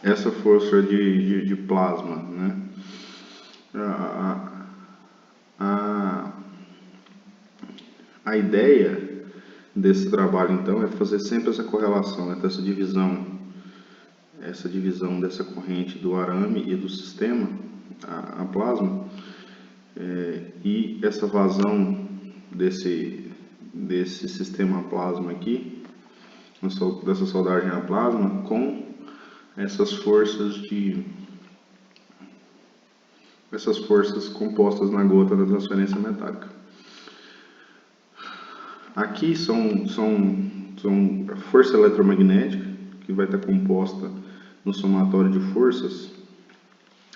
essa força de plasma, né? A ideia desse trabalho, então, é fazer sempre essa correlação, né? Essa divisão dessa corrente do arame e do sistema, a plasma, e essa vazão desse sistema plasma aqui, dessa soldagem a plasma, com essas forças compostas na gota da transferência metálica. Aqui são a força eletromagnética, que vai estar composta no somatório de forças.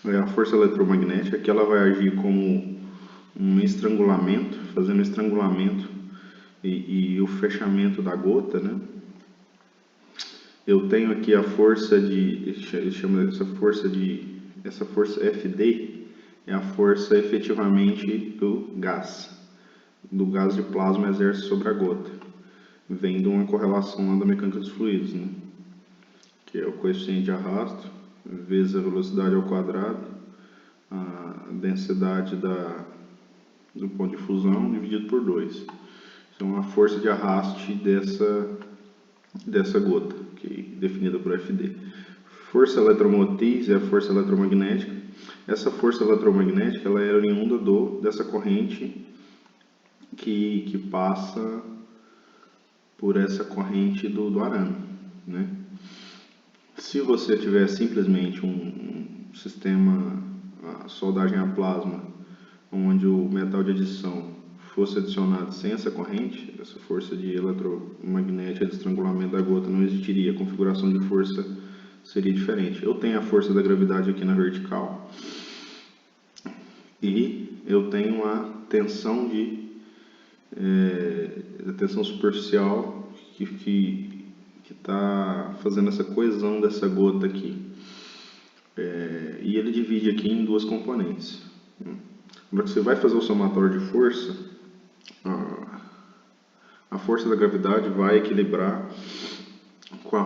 A força eletromagnética, que ela vai agir como um estrangulamento, fazendo estrangulamento e o fechamento da gota, né? Eu tenho aqui a força essa força FD é a força efetivamente do gás de plasma exerce sobre a gota, vem de uma correlação lá da mecânica dos fluidos, né? Que é o coeficiente de arrasto vezes a velocidade ao quadrado, a densidade do ponto de fusão dividido por 2. Então a força de arraste dessa gota, que é definida por FD. Força eletromotriz é a força eletromagnética. Essa força eletromagnética ela é oriunda dessa corrente que passa por essa corrente do arame, né? Se você tiver simplesmente um sistema soldagem a plasma, onde o metal de adição fosse adicionado sem essa corrente, essa força de eletromagnética de estrangulamento da gota não existiria, a configuração de força seria diferente. Eu tenho a força da gravidade aqui na vertical e eu tenho a tensão a tensão superficial que está fazendo essa coesão dessa gota aqui. E ele divide aqui em duas componentes. Quando você vai fazer o somatório de força, a força da gravidade vai equilibrar com a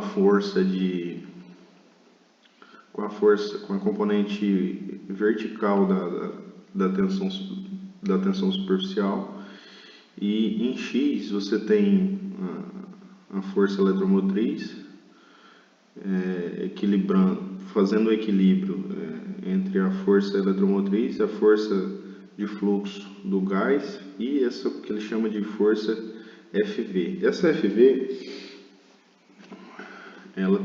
componente vertical da tensão superficial, e em X você tem a força eletromotriz fazendo o equilíbrio entre a força eletromotriz e a força de fluxo do gás e essa que ele chama de força FV. Essa FV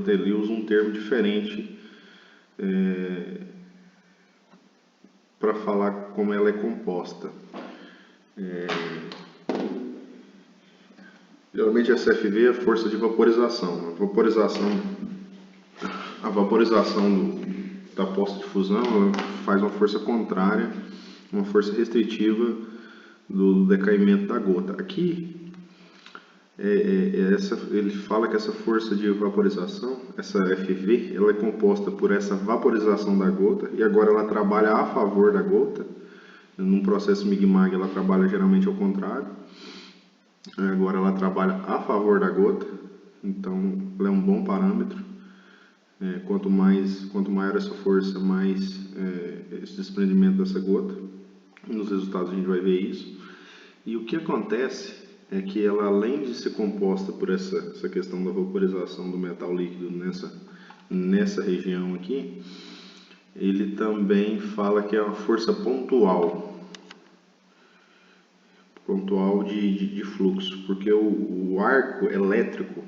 ele usa um termo diferente para falar como ela é composta. Geralmente essa FV é a força de vaporização. A vaporização da poça de fusão ela faz uma força contrária, uma força restritiva do decaimento da gota. Aqui ele fala que essa força de vaporização, essa FV, ela é composta por essa vaporização da gota, e agora ela trabalha a favor da gota. Num processo Mig-Mag ela trabalha geralmente ao contrário. Agora ela trabalha a favor da gota, então ela é um bom parâmetro. Quanto maior essa força, mais esse desprendimento dessa gota. Nos resultados a gente vai ver isso. E o que acontece é que ela, além de ser composta por essa questão da vaporização do metal líquido nessa região aqui, ele também fala que é uma força pontual de fluxo, porque o arco elétrico,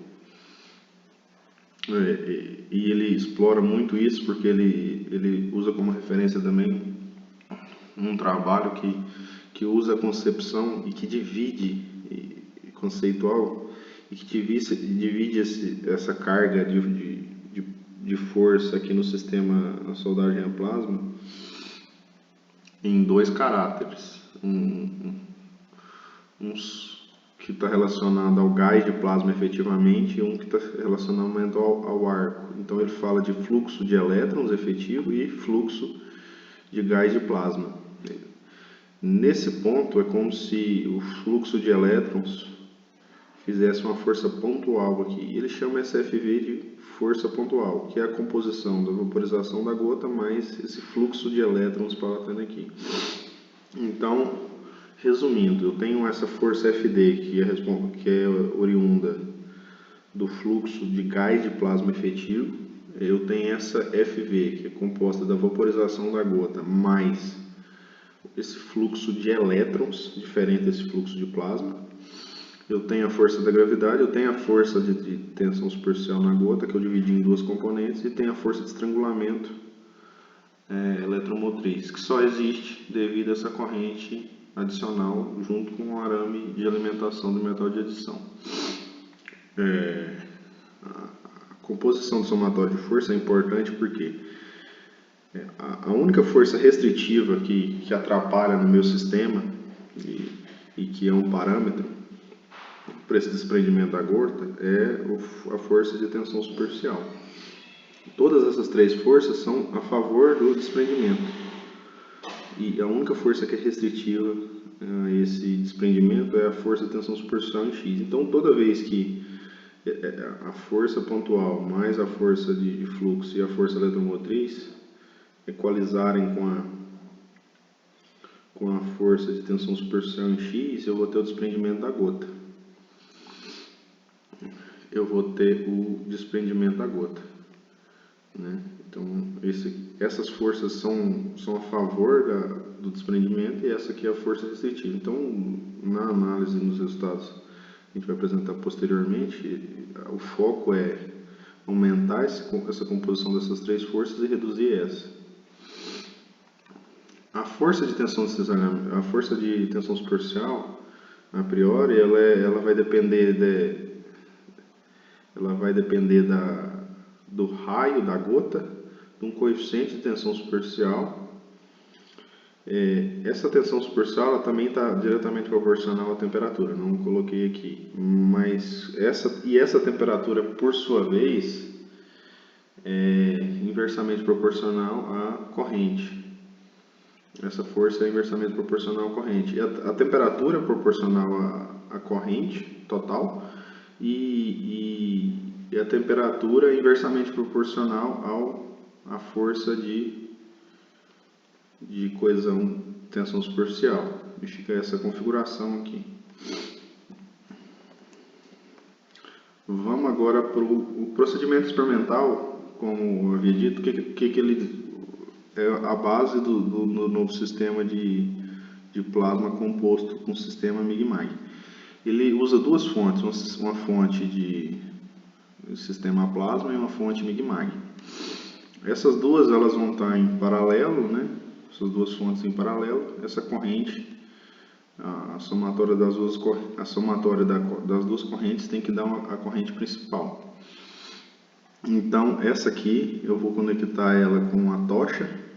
e ele explora muito isso porque ele usa como referência também um trabalho que usa a concepção e que divide conceitual e que divide essa carga de força aqui no sistema soldagem a plasma em dois caráteres. Um que está relacionado ao gás de plasma efetivamente e um que está relacionado ao arco. Então ele fala de fluxo de elétrons efetivo e fluxo de gás de plasma. Nesse ponto é como se o fluxo de elétrons fizesse uma força pontual aqui. Ele chama essa FV de força pontual, que é a composição da vaporização da gota mais esse fluxo de elétrons para lá tendo aqui. Então, resumindo, eu tenho essa força FD, que é oriunda do fluxo de gás de plasma efetivo. Eu tenho essa FV, que é composta da vaporização da gota, mais esse fluxo de elétrons, diferente desse fluxo de plasma. Eu tenho a força da gravidade, eu tenho a força de tensão superficial na gota, que eu dividi em duas componentes, e tenho a força de estrangulamento eletromotriz, que só existe devido a essa corrente adicional junto com o arame de alimentação do metal de adição. A composição do somatório de força é importante porque a única força restritiva que atrapalha no meu sistema e que é um parâmetro para esse desprendimento da gota é a força de tensão superficial. Todas essas três forças são a favor do desprendimento. E a única força que é restritiva a esse desprendimento é a força de tensão superficial em X. Então, toda vez que a força pontual mais a força de fluxo e a força eletromotriz equalizarem com a força de tensão superficial em X, eu vou ter o desprendimento da gota. Eu vou ter o desprendimento da gota, né? Então, essas forças são a favor do desprendimento e essa aqui é a força restritiva. Então, na análise nos resultados que a gente vai apresentar posteriormente, o foco é aumentar essa composição dessas três forças e reduzir essa. A força de tensão superficial, a priori, ela vai depender do raio da gota, de um coeficiente de tensão superficial. Essa tensão superficial ela também está diretamente proporcional à temperatura, não coloquei aqui. Mas essa temperatura, por sua vez, é inversamente proporcional à corrente. Essa força é inversamente proporcional à corrente. E a temperatura é proporcional à corrente total. E a temperatura é inversamente proporcional à força de coesão tensão superficial. E fica essa configuração aqui. Vamos agora para o procedimento experimental, como eu havia dito, que ele é a base do novo sistema de plasma composto com o sistema MIG-MAG. Ele usa duas fontes, uma fonte de sistema plasma e uma fonte MIG-MAG. Essas duas elas vão estar em paralelo, né? Essas duas fontes em paralelo. Essa corrente, a somatória das duas correntes tem que dar a corrente principal. Então essa aqui eu vou conectar ela com a tocha.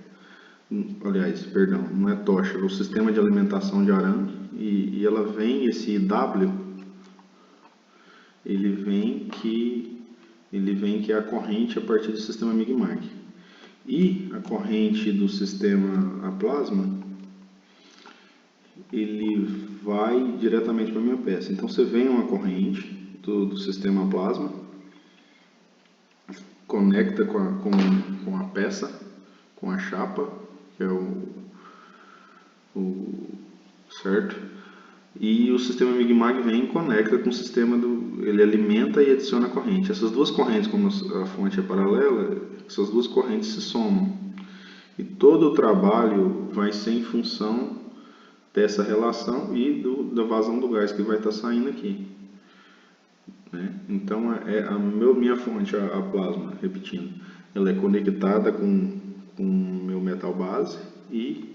Aliás, perdão, não é tocha, é o sistema de alimentação de arame. E ela vem, esse W, ele vem que é a corrente a partir do sistema MIG-MAG. E a corrente do sistema a plasma, ele vai diretamente para a minha peça. Então você vem uma corrente do sistema a plasma, conecta com a peça, com a chapa, que é certo? E o sistema MIG-MAG vem e conecta com o sistema ele alimenta e adiciona a corrente. Essas duas correntes, como a fonte é paralela, essas duas correntes se somam. E todo o trabalho vai ser em função dessa relação e da vazão do gás que vai estar saindo aqui, né? Então, minha fonte, a plasma, repetindo, ela é conectada com o meu metal base e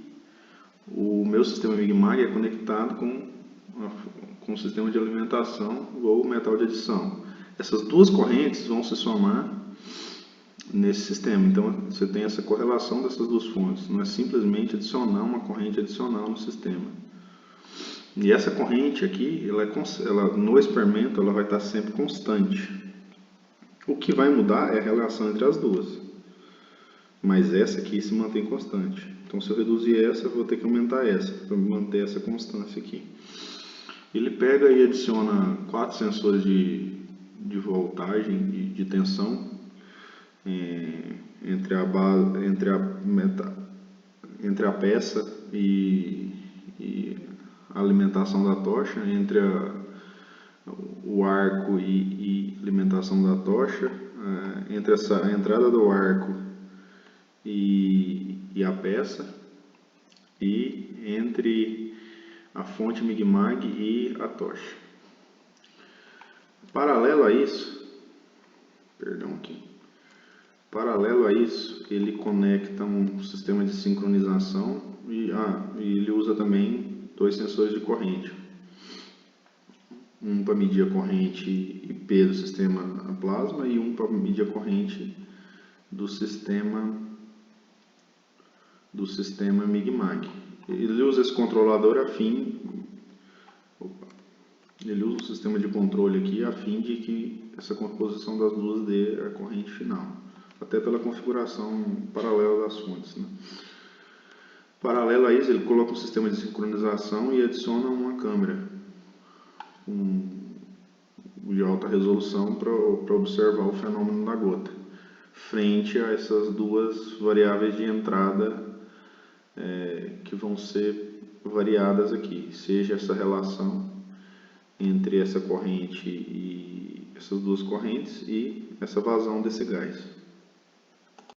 o meu sistema MIG-MAG é conectado com o sistema de alimentação ou metal de adição. Essas duas correntes vão se somar nesse sistema. Então você tem essa correlação dessas duas fontes. Não é simplesmente adicionar uma corrente adicional no sistema. E essa corrente aqui, no experimento, ela vai estar sempre constante. O que vai mudar é a relação entre as duas. Mas essa aqui se mantém constante. Então se eu reduzir essa, eu vou ter que aumentar essa, para manter essa constância aqui. Ele pega e adiciona 4 sensores de voltagem, de tensão, entre a peça e a alimentação da tocha, entre o arco e alimentação da tocha, entre a entrada do arco e a peça, e entre a fonte Mig-Mag e a tocha. Paralelo a isso, ele conecta um sistema de sincronização e ele usa também 2 sensores de corrente. Um para medir a corrente IP do sistema plasma e um para medir a corrente do sistema Mig-Mag. Ele usa esse controlador ele usa o sistema de controle aqui a fim de que essa composição das duas dê a corrente final, até pela configuração paralela das fontes, né? Paralelo a isso, ele coloca um sistema de sincronização e adiciona uma câmera de alta resolução para observar o fenômeno da gota, frente a essas duas variáveis de entrada que vão ser variadas aqui, seja essa relação entre essa corrente e essas duas correntes e essa vazão desse gás.